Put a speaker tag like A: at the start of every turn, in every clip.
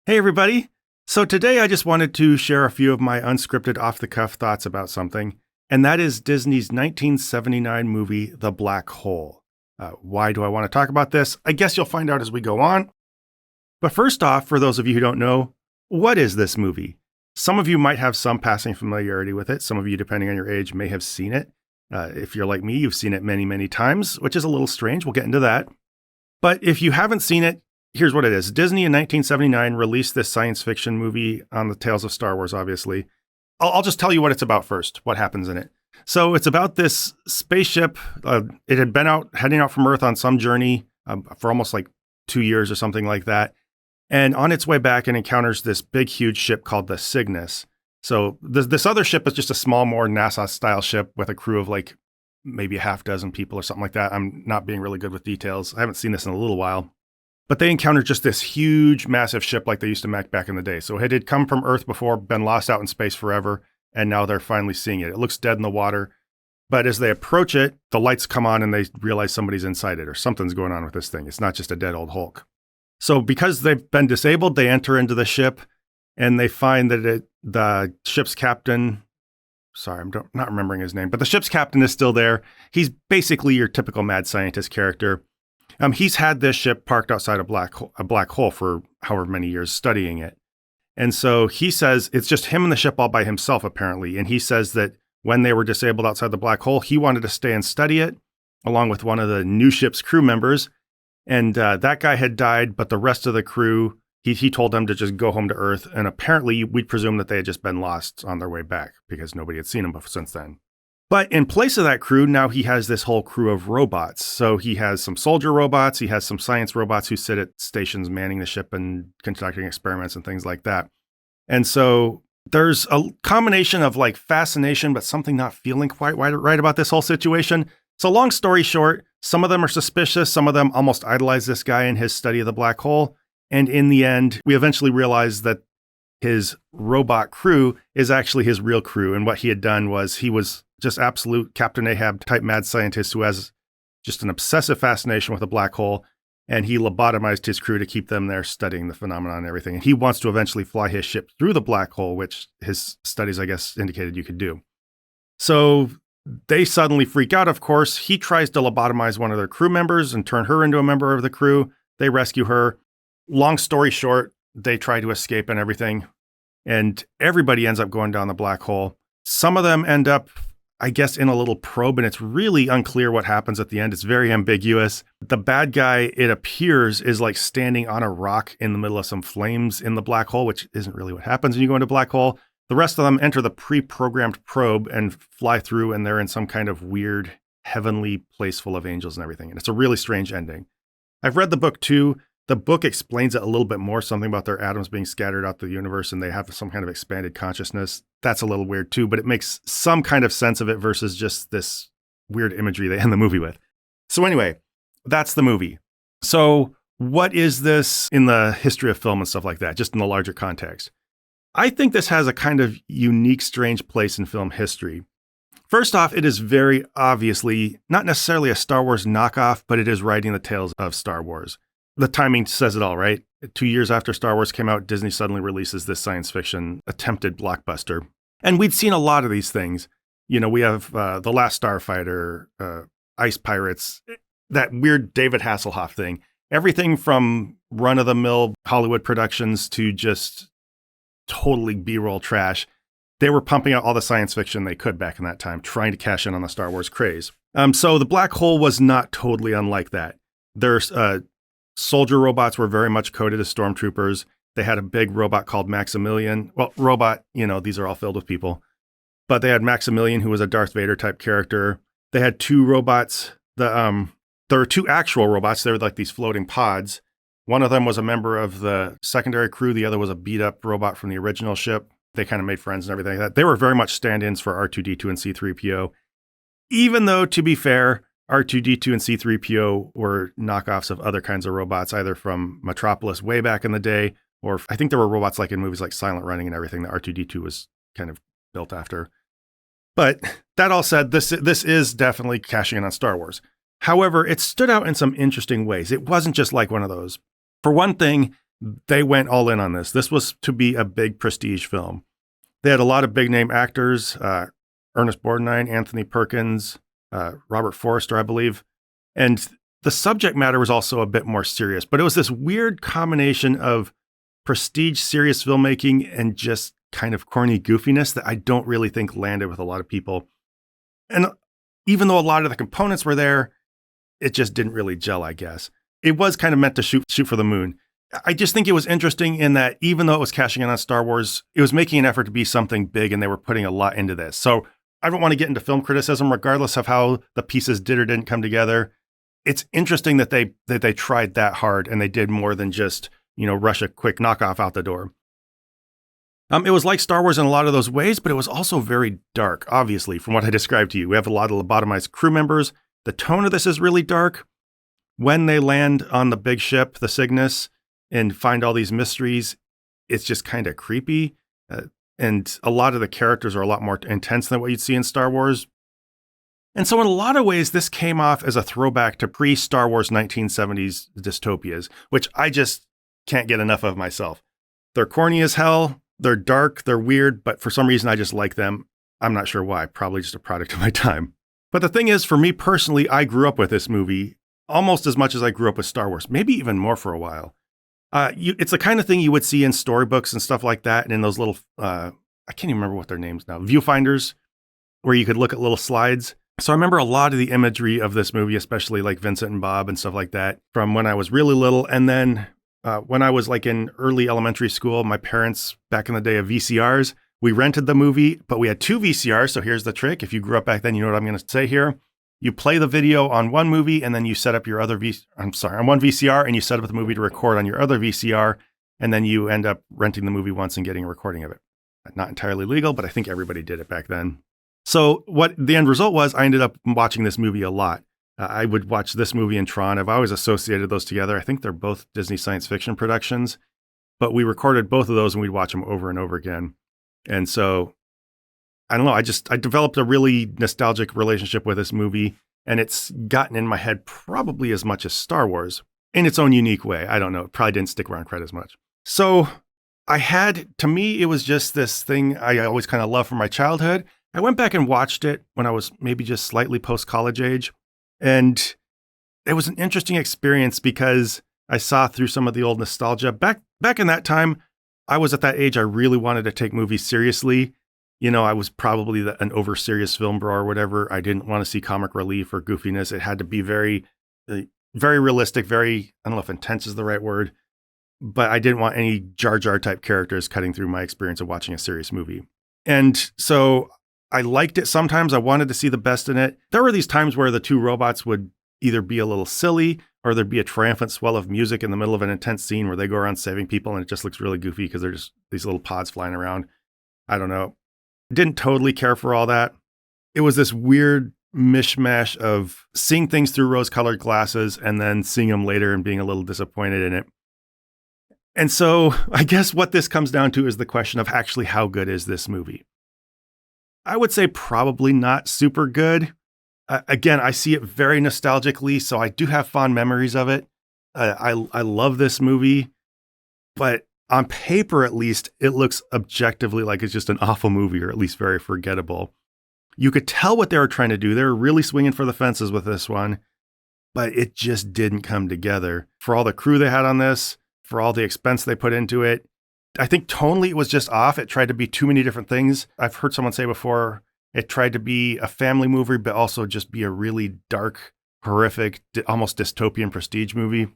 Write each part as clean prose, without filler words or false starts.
A: Hey, everybody. So today I just wanted to share a few of my unscripted off the cuff thoughts about something, and that is Disney's 1979 movie, The Black Hole. Why do I want to talk about this? I guess you'll find out as we go on. But first off, for those of you who don't know, what is this movie? Some of you might have some passing familiarity with it. Some of you, depending on your age, may have seen it. If you're like me, you've seen it many, many times, which is a little strange. We'll get into that. But if you haven't seen it, here's what it is. Disney in 1979 released this science fiction movie on the tails of Star Wars, obviously. I'll just tell you what it's about first, what happens in it. So it's about this spaceship. It had been heading out from Earth on some journey for almost like 2 years or something like that. And on its way back, it encounters this big, huge ship called the Cygnus. So this other ship is just a small, more NASA-style ship with a crew of like maybe a half dozen people or something like that. I'm not being really good with details. I haven't seen this in a little while. But they encountered just this huge, massive ship like they used to make back in the day. So it had come from Earth before, been lost out in space forever, and now they're finally seeing it. It looks dead in the water. But as they approach it, the lights come on and they realize somebody's inside it or something's going on with this thing. It's not just a dead old Hulk. So because they've been disabled, they enter into the ship and they find that the ship's captain, sorry, I'm not remembering his name, but the ship's captain is still there. He's basically your typical mad scientist character. He's had this ship parked outside a black hole for however many years studying it. And so he says it's just him and the ship all by himself, apparently. And he says that when they were disabled outside the black hole, he wanted to stay and study it along with one of the new ship's crew members. And that guy had died, but the rest of the crew, he told them to just go home to Earth. And apparently we'd presume that they had just been lost on their way back because nobody had seen them since then. But in place of that crew, now he has this whole crew of robots. So he has some soldier robots, he has some science robots who sit at stations manning the ship and conducting experiments and things like that. And so there's a combination of like fascination, but something not feeling quite right about this whole situation. So long story short, some of them are suspicious, some of them almost idolize this guy in his study of the black hole. And in the end, we eventually realize that his robot crew is actually his real crew. And what he had done was he was just absolute Captain Ahab type mad scientist who has just an obsessive fascination with a black hole. And he lobotomized his crew to keep them there studying the phenomenon and everything. And he wants to eventually fly his ship through the black hole, which his studies, I guess, indicated you could do. So they suddenly freak out, of course. He tries to lobotomize one of their crew members and turn her into a member of the crew. They rescue her. Long story short, they try to escape and everything. And everybody ends up going down the black hole. Some of them end up, I guess, in a little probe, and it's really unclear what happens at the end. It's very ambiguous. The bad guy, it appears, is like standing on a rock in the middle of some flames in the black hole, which isn't really what happens when you go into a black hole. The rest of them enter the pre-programmed probe and fly through, and they're in some kind of weird heavenly place full of angels and everything. And it's a really strange ending. I've read the book too. The book explains it a little bit more, something about their atoms being scattered out the universe and they have some kind of expanded consciousness. That's a little weird too, but it makes some kind of sense of it versus just this weird imagery they end the movie with. So anyway, that's the movie. So what is this in the history of film and stuff like that, just in the larger context? I think this has a kind of unique, strange place in film history. First off, it is very obviously not necessarily a Star Wars knockoff, but it is riding the tails of Star Wars. The timing says it all, right? 2 years after Star Wars came out, Disney suddenly releases this science fiction attempted blockbuster. And we'd seen a lot of these things. You know, we have The Last Starfighter, Ice Pirates, that weird David Hasselhoff thing. Everything from run-of-the-mill Hollywood productions to just totally B-roll trash. They were pumping out all the science fiction they could back in that time, trying to cash in on the Star Wars craze. So the black hole was not totally unlike that. There's soldier robots were very much coded as stormtroopers. They had a big robot called Maximilian. Well, robot, you know, these are all filled with people. But they had Maximilian, who was a Darth Vader type character. They had two robots. There were two actual robots. They were like these floating pods. One of them was a member of the secondary crew. The other was a beat up robot from the original ship. They kind of made friends and everything like that. They were very much stand-ins for R2-D2 and C-3PO. Even though, to be fair, R2-D2 and C-3PO were knockoffs of other kinds of robots, either from Metropolis way back in the day, or I think there were robots like in movies like Silent Running and everything that R2-D2 was kind of built after. But that all said, this is definitely cashing in on Star Wars. However, it stood out in some interesting ways. It wasn't just like one of those. For one thing, They went all in on this. This was to be a big prestige film. They had a lot of big name actors, Ernest Borgnine, Anthony Perkins, Robert Forster, I believe. And the subject matter was also a bit more serious, but it was this weird combination of prestige, serious filmmaking and just kind of corny goofiness that I don't really think landed with a lot of people. And even though a lot of the components were there, it just didn't really gel, I guess. It was kind of meant to shoot for the moon. I just think it was interesting in that even though it was cashing in on Star Wars, it was making an effort to be something big and they were putting a lot into this. So I don't want to get into film criticism, regardless of how the pieces did or didn't come together. It's interesting that they tried that hard and they did more than just, rush a quick knockoff out the door. It was like Star Wars in a lot of those ways, but it was also very dark, obviously, from what I described to you. We have a lot of lobotomized crew members. The tone of this is really dark. When they land on the big ship, the Cygnus, and find all these mysteries, it's just kind of creepy. And a lot of the characters are a lot more intense than what you'd see in Star Wars. And so in a lot of ways, this came off as a throwback to pre-Star Wars 1970s dystopias, which I just can't get enough of myself. They're corny as hell. They're dark. They're weird. But for some reason, I just like them. I'm not sure why. Probably just a product of my time. But the thing is, for me personally, I grew up with this movie almost as much as I grew up with Star Wars, maybe even more for a while. It's the kind of thing you would see in storybooks and stuff like that, and in those little, I can't even remember what their names now, viewfinders, where you could look at little slides. So I remember a lot of the imagery of this movie, especially like Vincent and Bob and stuff like that, from when I was really little. And then when I was like in early elementary school, my parents, back in the day of VCRs, we rented the movie, but we had two VCRs. So here's the trick. If you grew up back then, you know what I'm going to say here. You play the video on one movie and then you set up your other on one VCR and you set up the movie to record on your other VCR. And then you end up renting the movie once and getting a recording of it. Not entirely legal, but I think everybody did it back then. So what the end result was, I ended up watching this movie a lot. I would watch this movie and Tron. I've always associated those together. I think they're both Disney science fiction productions, but we recorded both of those and we'd watch them over and over again. And so I don't know. I developed a really nostalgic relationship with this movie, and it's gotten in my head probably as much as Star Wars in its own unique way. I don't know. It probably didn't stick around quite as much. So to me, it was just this thing I always kind of loved from my childhood. I went back and watched it when I was maybe just slightly post-college age, and it was an interesting experience because I saw through some of the old nostalgia. Back in that time, I was at that age I really wanted to take movies seriously. I was probably an over-serious film bro or whatever. I didn't want to see comic relief or goofiness. It had to be very, very realistic, very, I don't know if intense is the right word, but I didn't want any Jar Jar type characters cutting through my experience of watching a serious movie. And so I liked it sometimes. I wanted to see the best in it. There were these times where the two robots would either be a little silly or there'd be a triumphant swell of music in the middle of an intense scene where they go around saving people and it just looks really goofy because they're just these little pods flying around. I don't know. Didn't totally care for all that. It was this weird mishmash of seeing things through rose-colored glasses and then seeing them later and being a little disappointed in it. And so I guess what this comes down to is the question of actually how good is this movie? I would say probably not super good. Again, I see it very nostalgically, so I do have fond memories of it. I love this movie, but on paper, at least, it looks objectively like it's just an awful movie, or at least very forgettable. You could tell what they were trying to do. They were really swinging for the fences with this one, but it just didn't come together. For all the crew they had on this, for all the expense they put into it, I think tonally it was just off. It tried to be too many different things. I've heard someone say before, it tried to be a family movie, but also just be a really dark, horrific, almost dystopian prestige movie.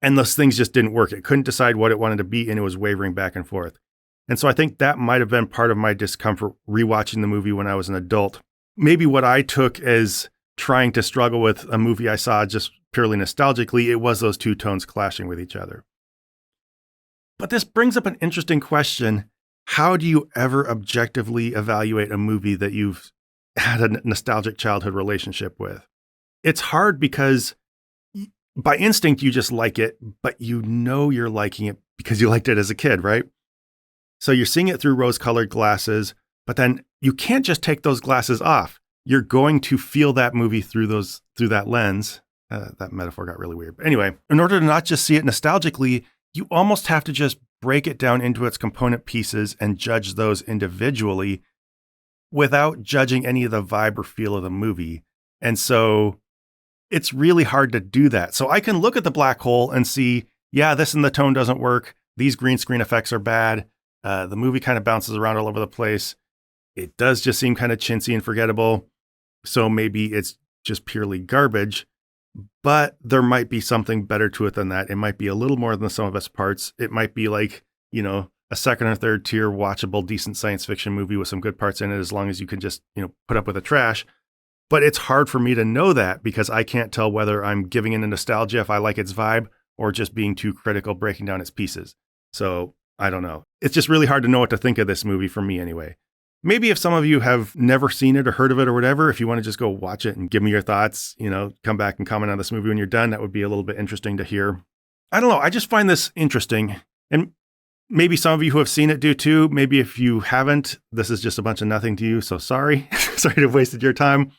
A: And those things just didn't work. It couldn't decide what it wanted to be, and it was wavering back and forth. And so I think that might have been part of my discomfort rewatching the movie when I was an adult. Maybe what I took as trying to struggle with a movie I saw just purely nostalgically, it was those two tones clashing with each other. But this brings up an interesting question. How do you ever objectively evaluate a movie that you've had a nostalgic childhood relationship with? It's hard because by instinct, you just like it, but you're liking it because you liked it as a kid, right? So you're seeing it through rose-colored glasses, but then you can't just take those glasses off. You're going to feel that movie through that lens. That metaphor got really weird. But anyway, in order to not just see it nostalgically, you almost have to just break it down into its component pieces and judge those individually without judging any of the vibe or feel of the movie. And so it's really hard to do that. So I can look at the black hole and see, yeah, this and the tone doesn't work. These green screen effects are bad. The movie kind of bounces around all over the place. It does just seem kind of chintzy and forgettable. So maybe it's just purely garbage, but there might be something better to it than that. It might be a little more than the sum of its parts. It might be like, a second or third tier watchable, decent science fiction movie with some good parts in it, as long as you can just, put up with the trash. But it's hard for me to know that because I can't tell whether I'm giving in a nostalgia if I like its vibe or just being too critical, breaking down its pieces. So I don't know. It's just really hard to know what to think of this movie for me anyway. Maybe if some of you have never seen it or heard of it or whatever, if you want to just go watch it and give me your thoughts, come back and comment on this movie when you're done, that would be a little bit interesting to hear. I don't know. I just find this interesting. And maybe some of you who have seen it do too. Maybe if you haven't, this is just a bunch of nothing to you. So sorry. Sorry to have wasted your time.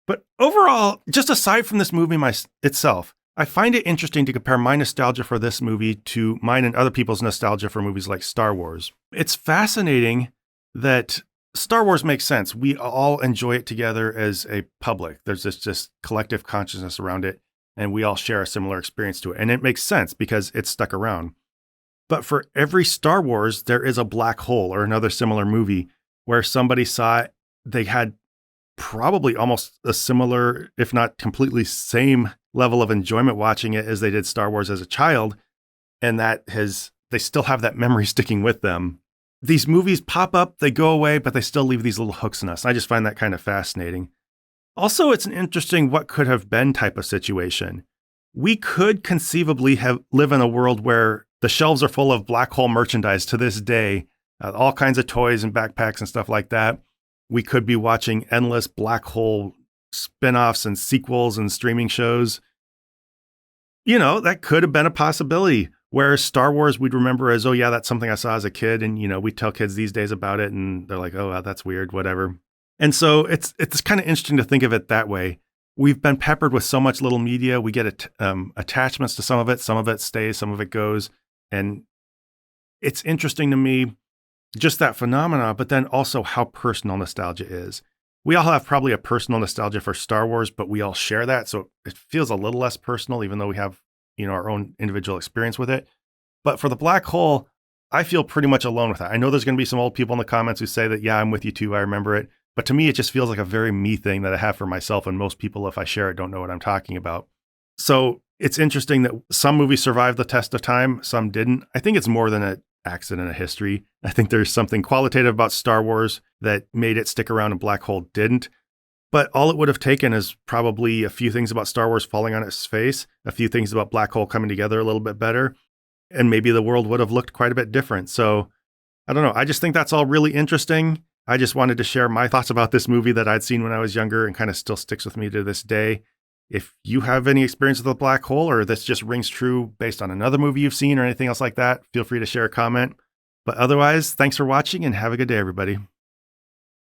A: But overall, just aside from this movie itself, I find it interesting to compare my nostalgia for this movie to mine and other people's nostalgia for movies like Star Wars. It's fascinating that Star Wars makes sense. We all enjoy it together as a public. There's this just collective consciousness around it, and we all share a similar experience to it. And it makes sense because it's stuck around. But for every Star Wars, there is a black hole or another similar movie where somebody saw it, they had probably almost a similar, if not completely same level of enjoyment watching it as they did Star Wars as a child. And they still have that memory sticking with them. These movies pop up, they go away, but they still leave these little hooks in us. I just find that kind of fascinating. Also, it's an interesting what could have been type of situation. We could conceivably live in a world where the shelves are full of black hole merchandise to this day, all kinds of toys and backpacks and stuff like that. We could be watching endless black hole spin-offs and sequels and streaming shows. That could have been a possibility. Whereas Star Wars, we'd remember as, oh yeah, that's something I saw as a kid. And, we tell kids these days about it and they're like, oh, that's weird, whatever. And so it's kind of interesting to think of it that way. We've been peppered with so much little media. We get attachments to some of it stays, some of it goes. And it's interesting to me, just that phenomena, but then also how personal nostalgia is. We all have probably a personal nostalgia for Star Wars, but we all share that. So it feels a little less personal, even though we have, our own individual experience with it. But for the black hole, I feel pretty much alone with that. I know there's going to be some old people in the comments who say that, yeah, I'm with you too. I remember it. But to me, it just feels like a very me thing that I have for myself. And most people, if I share it, don't know what I'm talking about. So it's interesting that some movies survived the test of time, some didn't. I think it's more than an accident of history. I think there's something qualitative about Star Wars that made it stick around and black hole didn't. But all it would have taken is probably a few things about Star Wars falling on its face, a few things about black hole coming together a little bit better, and maybe the world would have looked quite a bit different. So I don't know. I just think that's all really interesting. I just wanted to share my thoughts about this movie that I'd seen when I was younger and kind of still sticks with me to this day. If you have any experience with a black hole or this just rings true based on another movie you've seen or anything else like that, feel free to share a comment. But otherwise, thanks for watching and have a good day, everybody.